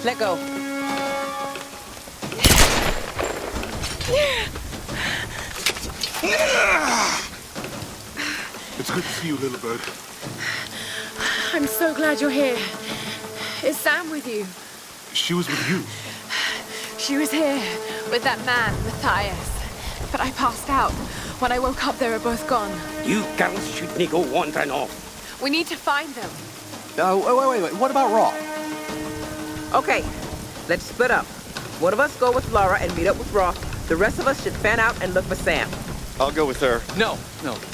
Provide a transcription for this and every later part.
Let go. It's good to see you, little bird. I'm so glad you're here. Is Sam with you? She was with you. She was here with that man, Matthias. But I passed out. When I woke up, they were both gone. You girls shouldn't go wandering off. We need to find them. Wait. What about Roth? Okay, let's split up. One of us go with Laura and meet up with Roth. The rest of us should fan out and look for Sam. I'll go with her. No.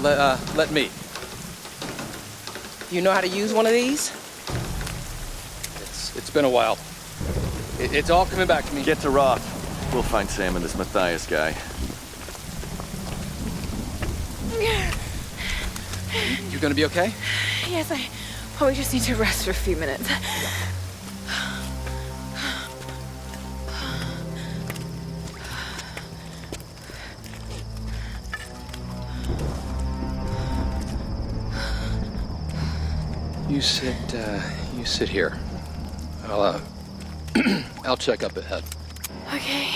Let me. You know how to use one of these? It's been a while. It's all coming back to me. Get to Roth. We'll find Sam and this Matthias guy. You gonna be okay? Yes, I probably just need to rest for a few minutes. You sit here. I'll check up ahead. Okay.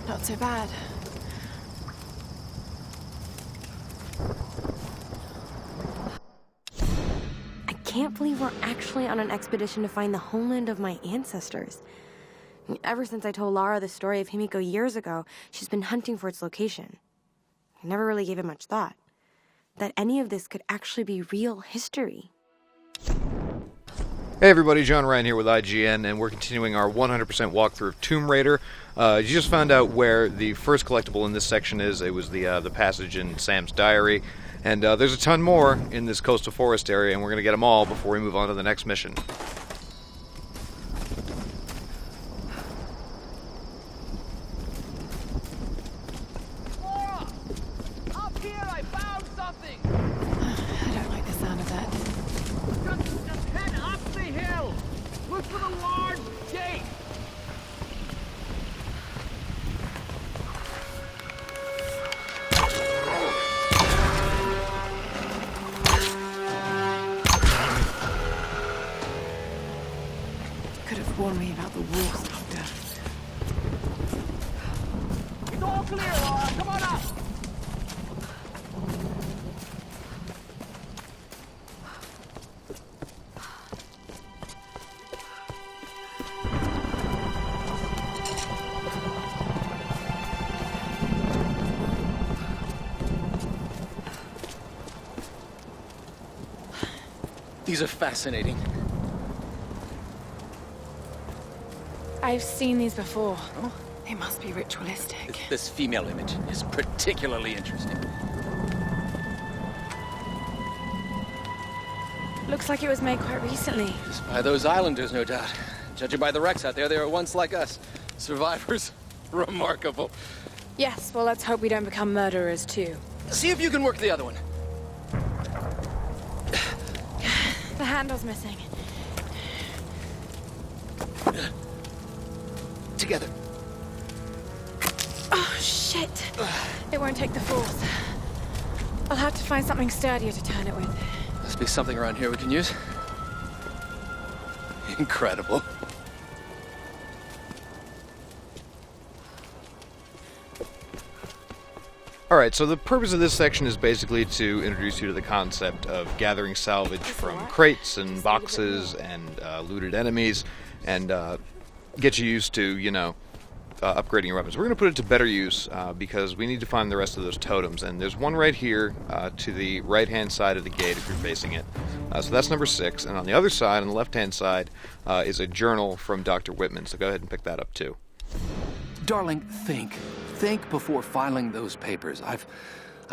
Not so bad. I can't believe we're actually on an expedition to find the homeland of my ancestors. Ever since I told Lara the story of Himiko years ago, she's been hunting for its location. I never really gave it much thought. That any of this could actually be real history. Hey everybody, John Ryan here with IGN, and we're continuing our 100% walkthrough of Tomb Raider. You just found out where the first collectible in this section is. It was the passage in Sam's diary. And there's a ton more in this coastal forest area, and we're going to get them all before we move on to the next mission. I don't like the sound of that. Just head up the hill. Look for the large gate. Could have warned me about the wolves, Doctor. It's all clear, Laura. Come on up. These are fascinating. I've seen these before. Oh? They must be ritualistic. This female image is particularly interesting. Looks like it was made quite recently. By those islanders, no doubt. Judging by the wrecks out there, they were once like us. Survivors. Remarkable. Yes, well, let's hope we don't become murderers, too. See if you can work the other one. The handle's missing. Together. Oh, shit. It won't take the force. I'll have to find something sturdier to turn it with. Must be something around here we can use. Incredible. Alright, so the purpose of this section is basically to introduce you to the concept of gathering salvage from crates and boxes and looted enemies, and get you used to, you know, upgrading your weapons. We're going to put it to better use because we need to find the rest of those totems, and there's one right here to the right-hand side of the gate if you're facing it. So that's number 6, and on the other side, on the left-hand side, is a journal from Dr. Whitman, so go ahead and pick that up too. Darling, think. Think before filing those papers. I've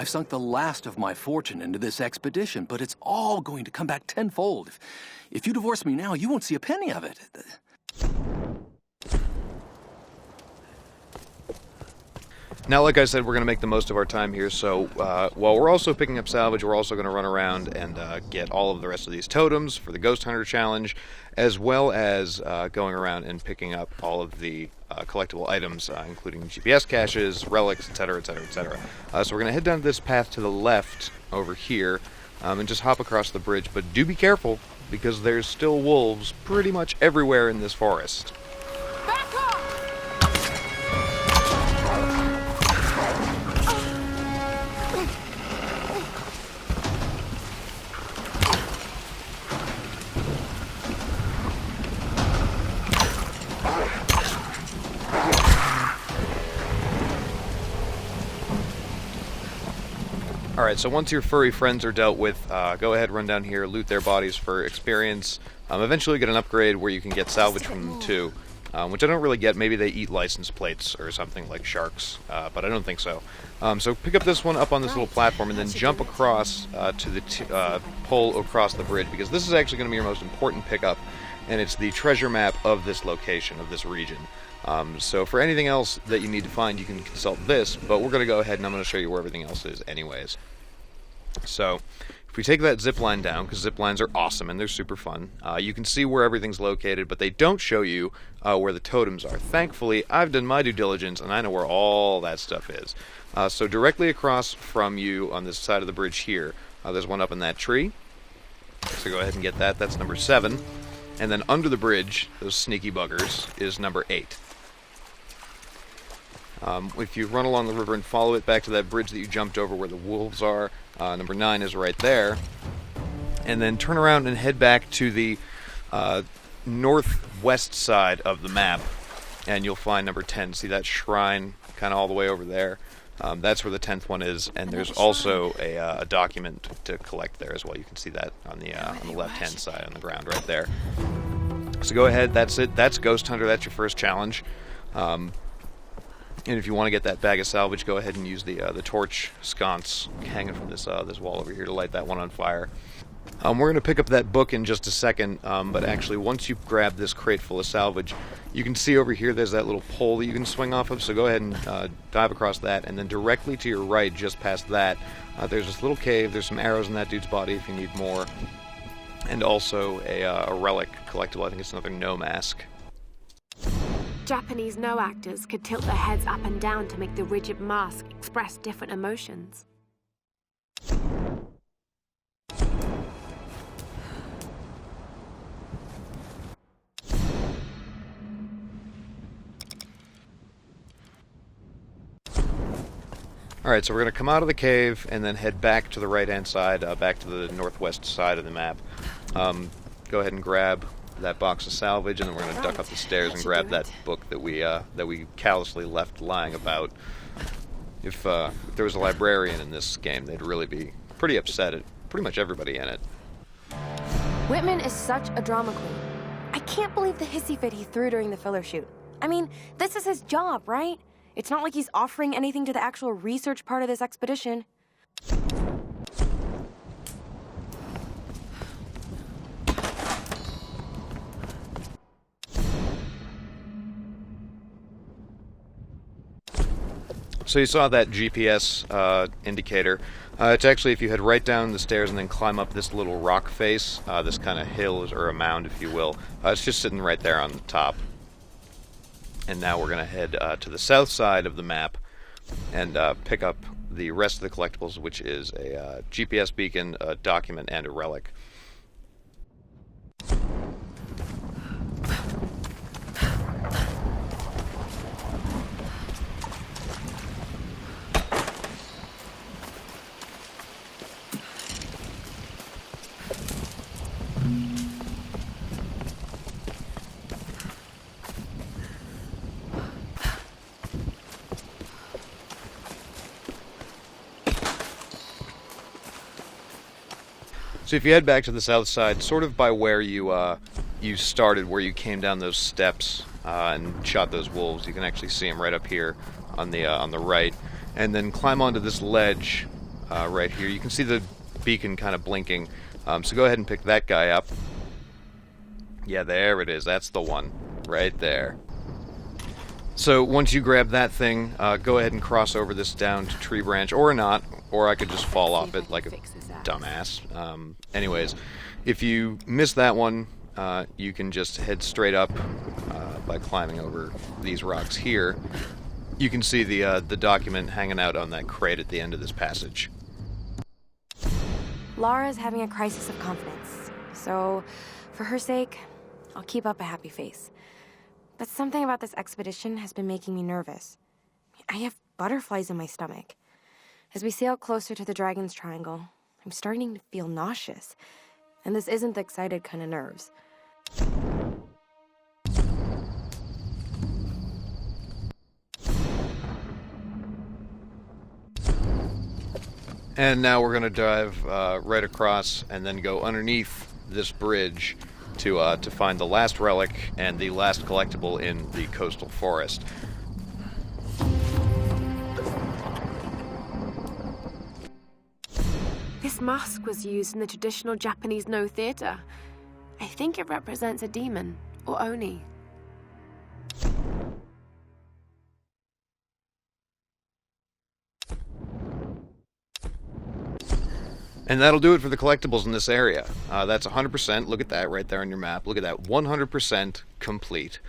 sunk the last of my fortune into this expedition, but it's all going to come back tenfold. If you divorce me now, you won't see a penny of it. Now, like I said, we're going to make the most of our time here, so while we're also picking up salvage, we're also going to run around and get all of the rest of these totems for the Ghost Hunter Challenge, as well as going around and picking up all of the collectible items, including GPS caches, relics, etc., etc., etc. So we're going to head down this path to the left over here and just hop across the bridge, but do be careful, because there's still wolves pretty much everywhere in this forest. Alright, so once your furry friends are dealt with, go ahead, run down here, loot their bodies for experience. Eventually get an upgrade where you can get salvage from them too, which I don't really get. Maybe they eat license plates or something like sharks, but I don't think so. So pick up this one up on this little platform and then jump across to the pole across the bridge, because this is actually going to be your most important pickup, and it's the treasure map of this location, of this region. So for anything else that you need to find, you can consult this, but we're going to go ahead and I'm going to show you where everything else is anyways. So if we take that zip line down, because zip lines are awesome and they're super fun, you can see where everything's located, but they don't show you where the totems are. Thankfully, I've done my due diligence and I know where all that stuff is. So directly across from you on this side of the bridge here, there's one up in that tree. So go ahead and get that. That's number 7. And then under the bridge, those sneaky buggers, is number 8. If you run along the river and follow it back to that bridge that you jumped over where the wolves are, number 9 is right there. And then turn around and head back to the northwest side of the map, and you'll find number 10. See that shrine kind of all the way over there? That's where the 10th one is, and there's also a document to collect there as well. You can see that on the left-hand side on the ground right there. So go ahead, that's it. That's Ghost Hunter. That's your first challenge. And if you want to get that bag of salvage, go ahead and use the torch sconce hanging from this wall over here to light that one on fire. We're going to pick up that book in just a second, but actually once you grab this crate full of salvage, you can see over here there's that little pole that you can swing off of, so go ahead and dive across that, and then directly to your right, just past that, there's this little cave. There's some arrows in that dude's body if you need more, and also a relic collectible. I think it's another no mask. Japanese no actors could tilt their heads up and down to make the rigid mask express different emotions. Alright, so we're going to come out of the cave and then head back to the right-hand side, back to the northwest side of the map. Go ahead and grab that box of salvage, and then we're going to duck up the stairs and grab that book that we callously left lying about. If there was a librarian in this game, they'd really be pretty upset at pretty much everybody in it. Whitman is such a drama queen. I can't believe the hissy fit he threw during the filler shoot. I mean, this is his job, right? It's not like he's offering anything to the actual research part of this expedition. So you saw that GPS indicator. It's actually, if you head right down the stairs and then climb up this little rock face, this kind of hill, or a mound, if you will, it's just sitting right there on the top. And now we're going to head to the south side of the map and pick up the rest of the collectibles, which is a GPS beacon, a document, and a relic. So if you head back to the south side, sort of by where you started, where you came down those steps and shot those wolves, you can actually see them right up here on the right, and then climb onto this ledge right here. You can see the beacon kind of blinking, so go ahead and pick that guy up. Yeah, there it is. That's the one right there. So once you grab that thing, go ahead and cross over this down to tree branch, or not, or I could just fall off it like a dumbass. Anyways, if you miss that one, you can just head straight up by climbing over these rocks here. You can see the document hanging out on that crate at the end of this passage. Laura's having a crisis of confidence, so for her sake, I'll keep up a happy face. But something about this expedition has been making me nervous. I have butterflies in my stomach. As we sail closer to the Dragon's Triangle, I'm starting to feel nauseous. And this isn't the excited kind of nerves. And now we're going to dive right across and then go underneath this bridge to find the last relic and the last collectible in the coastal forest. This mask was used in the traditional Japanese No theater. I think it represents a demon, or Oni. And that'll do it for the collectibles in this area. That's 100%. Look at that right there on your map. Look at that, 100% complete.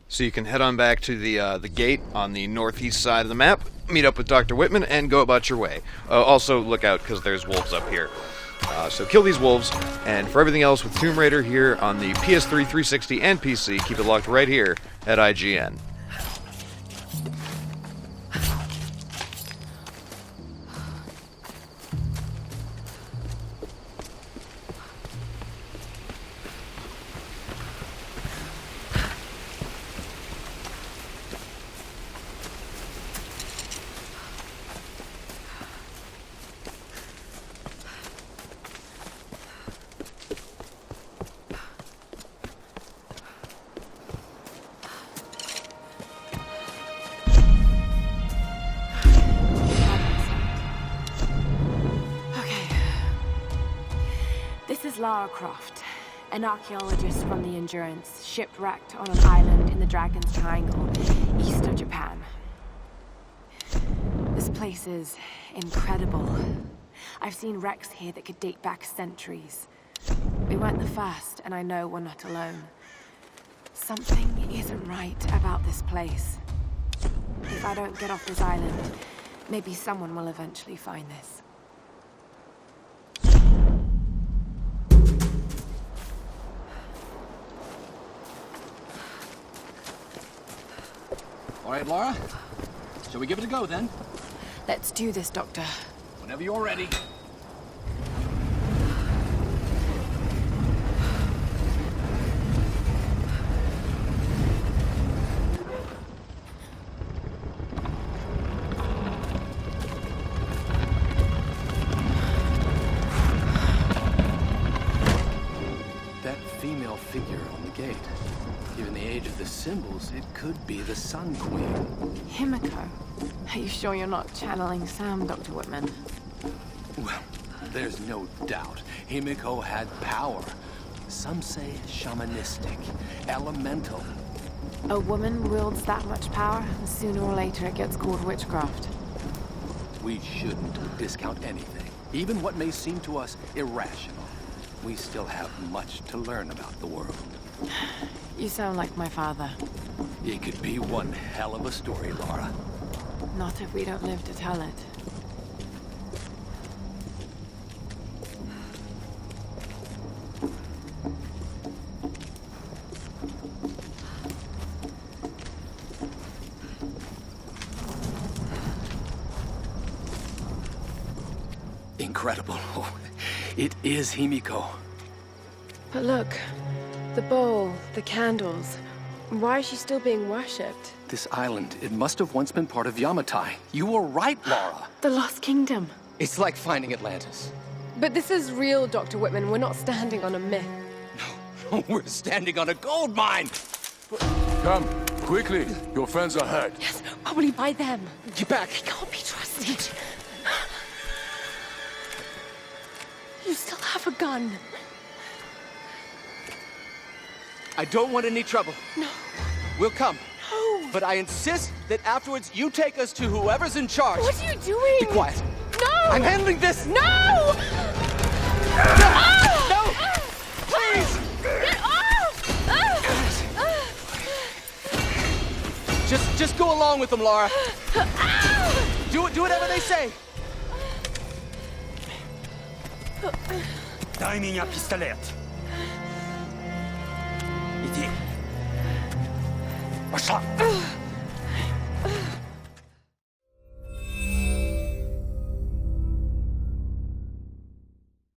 So you can head on back to the gate on the northeast side of the map, meet up with Dr. Whitman, and go about your way. Also, look out, because there's wolves up here. So kill these wolves, and for everything else with Tomb Raider here on the PS3, 360, and PC, keep it locked right here at IGN. Lara Croft, an archaeologist from the Endurance, shipwrecked on an island in the Dragon's Triangle, east of Japan. This place is incredible. I've seen wrecks here that could date back centuries. We weren't the first, and I know we're not alone. Something isn't right about this place. If I don't get off this island, maybe someone will eventually find this. All right, Laura. Shall we give it a go, then? Let's do this, Doctor. Whenever you're ready. That female figure on the gate. Given the age of the symbols, it could be the Sun Queen. Himiko? Are you sure you're not channeling Sam, Dr. Whitman? Well, there's no doubt. Himiko had power. Some say shamanistic, elemental. A woman wields that much power, and sooner or later it gets called witchcraft. We shouldn't discount anything, even what may seem to us irrational. We still have much to learn about the world. You sound like my father. It could be one hell of a story, Laura. Not if we don't live to tell it. Incredible. It is Himiko. But look, the bowl, the candles. Why is she still being worshipped? This island, it must have once been part of Yamatai. You were right, Laura. The Lost Kingdom. It's like finding Atlantis. But this is real, Dr. Whitman. We're not standing on a myth. No, we're standing on a gold mine! Come, quickly. Your friends are hurt. Yes, probably by them. Get back! They can't be trusted. You still have a gun. I don't want any trouble. No. We'll come. No! But I insist that afterwards you take us to whoever's in charge. What are you doing? Be quiet. No! I'm handling this! No! No! Please! Get off! Just go along with them, Lara. Do whatever they say. Дай меня пистолет. Иди. Пошла.